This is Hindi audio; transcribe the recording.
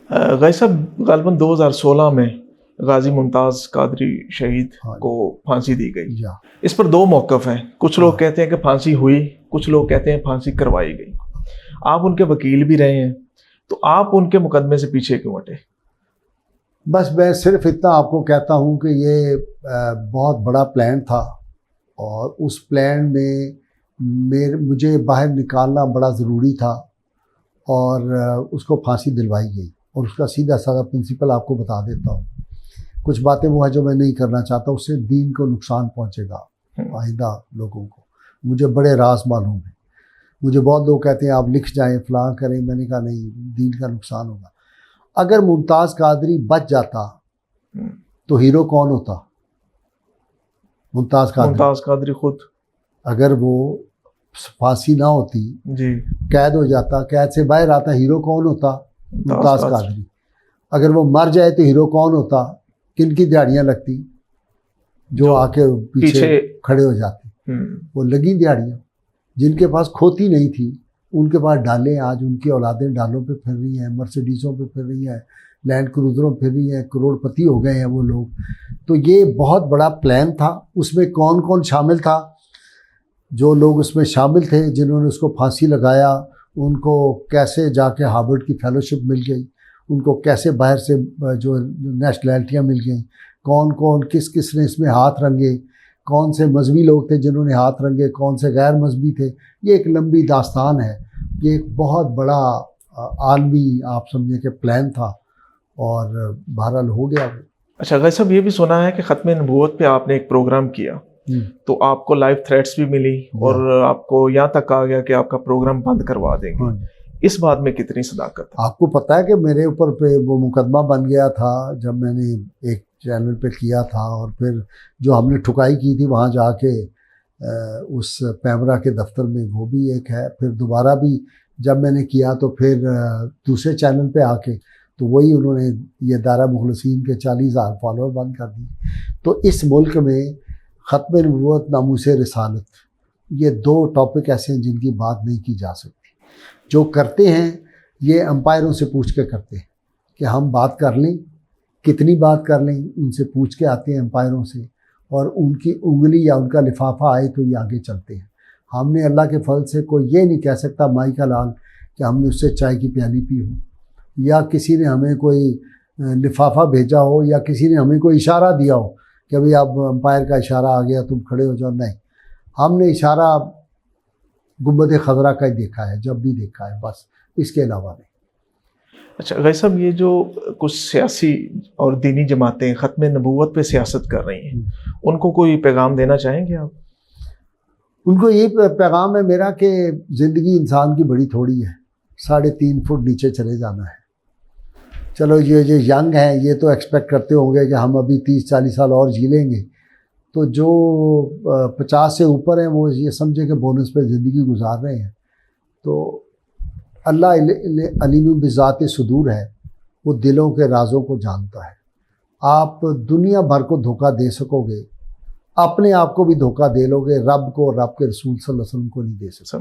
गाजी साहब गालबन 2016 में गाजी मुमताज़ कादरी शहीद हाँ को फांसी दी गई। या इस पर दो मौक़िफ़ हैं। कुछ लोग हाँ। कहते हैं कि फांसी हुई, कुछ लोग कहते हैं फांसी करवाई गई। आप उनके वकील भी रहे हैं, तो आप उनके मुकदमे से पीछे क्यों हटे? बस मैं सिर्फ इतना आपको कहता हूँ कि ये बहुत बड़ा प्लान था और उस प्लान में मुझे बाहर निकालना बड़ा ज़रूरी था और उसको फांसी दिलवाई गई। और उसका सीधा साधा प्रिंसिपल आपको बता देता हूँ। कुछ बातें वो है जो मैं नहीं करना चाहता, उससे दीन को नुकसान पहुँचेगा आइंदा लोगों को। मुझे बड़े राज मालूम है। मुझे बहुत लोग कहते हैं आप लिख जाएं, फलां करें। मैंने कहा नहीं, दीन का नुकसान होगा। अगर मुमताज़ कादरी बच जाता तो हीरो कौन होता? मुमताज़ कादरी खुद। अगर वो फांसी ना होती, जी, कैद हो जाता, कैद से बाहर आता, हीरो कौन होता? मुमताज़ कादरी। अगर वो मर जाए तो हीरो कौन होता? किन की दिहाड़ियाँ लगती? जो आके पीछे खड़े हो जाते। वो लगी दिहाड़ियाँ। जिनके पास खोती नहीं थी उनके पास डालें, आज उनकी औलादें डालों पे फिर रही हैं, मर्सिडीज़ों पे फिर रही हैं, लैंड क्रूज़रों पे फिर रही हैं, करोड़पति हो गए हैं वो लोग। तो ये बहुत बड़ा प्लान था। उसमें कौन कौन शामिल था? जो लोग उसमें शामिल थे जिन्होंने उसको फांसी लगाया, उनको कैसे जाके हार्वर्ड की फेलोशिप मिल गई, उनको कैसे बाहर से जो नेशनैलिटियाँ मिल गई, कौन कौन किस किस ने इसमें हाथ रंगे, कौन से मजहबी लोग थे जिन्होंने हाथ रंगे, कौन से गैर मजहबी थे। ये एक लंबी दास्तान है। ये एक बहुत बड़ा आलमी आप समझे कि प्लान था और बहरहाल हो गया वो। अच्छा गाजी साहब, ये भी सुना है कि ख़त्म नबूवत पे आपने एक प्रोग्राम किया, तो आपको लाइव थ्रेट्स भी मिली और आपको यहाँ तक कहा गया कि आपका प्रोग्राम बंद करवा देंगे। इस बात में कितनी सदाकत है? आपको पता है कि मेरे ऊपर पे वो मुकदमा बन गया था जब मैंने एक चैनल पे किया था, और फिर जो हमने ठुकाई की थी वहाँ जाके उस पैमरा के दफ्तर में, वो भी एक है। फिर दोबारा भी जब मैंने किया तो फिर दूसरे चैनल पे आके तो वही उन्होंने ये दायरा मुखलसीन के 40,000 फॉलोअर बंद कर दिए। तो इस मुल्क में ख़त्म नबूवत, नामूसे रिसालत, ये दो टॉपिक ऐसे हैं जिनकी बात नहीं की जा सकती। जो करते हैं ये अंपायरों से पूछ के करते हैं कि हम बात कर लें, कितनी बात कर लें, उनसे पूछ के आते हैं अंपायरों से, और उनकी उंगली या उनका लिफाफा आए तो ये आगे चलते हैं। हमने अल्लाह के फल से कोई ये नहीं कह सकता माई का लाल कि हमने उससे चाय की प्याली पी हो, या किसी ने हमें कोई लिफाफा भेजा हो, या किसी ने हमें कोई इशारा दिया हो कि भाई अब अंपायर का इशारा आ गया तुम खड़े हो जाओ। नहीं, हमने इशारा गुंबद खजरा का ही देखा है, जब भी देखा है, बस इसके अलावा नहीं। अच्छा गाजी साहब, ये जो कुछ सियासी और दीनी जमातें ख़त्म नबूवत पे सियासत कर रही हैं, उनको कोई पैगाम देना चाहेंगे आप? उनको यही पैगाम है मेरा कि ज़िंदगी इंसान की बड़ी थोड़ी है, 3.5 फुट नीचे चले जाना है। चलो ये जो यंग हैं ये तो एक्सपेक्ट करते होंगे कि हम अभी 30-40 साल और जी लेंगे, तो जो 50 से ऊपर हैं वो ये समझे कि बोनस पे ज़िंदगी गुजार रहे हैं। तो अल्लाह अलीम बिज़ात सुदूर है, वो दिलों के राज़ों को जानता है। आप दुनिया भर को धोखा दे सकोगे, अपने आप को भी धोखा दे लोगे, रब को, रब के रसूल सल्लल्लाहु अलैहि वसल्लम को नहीं दे सकते।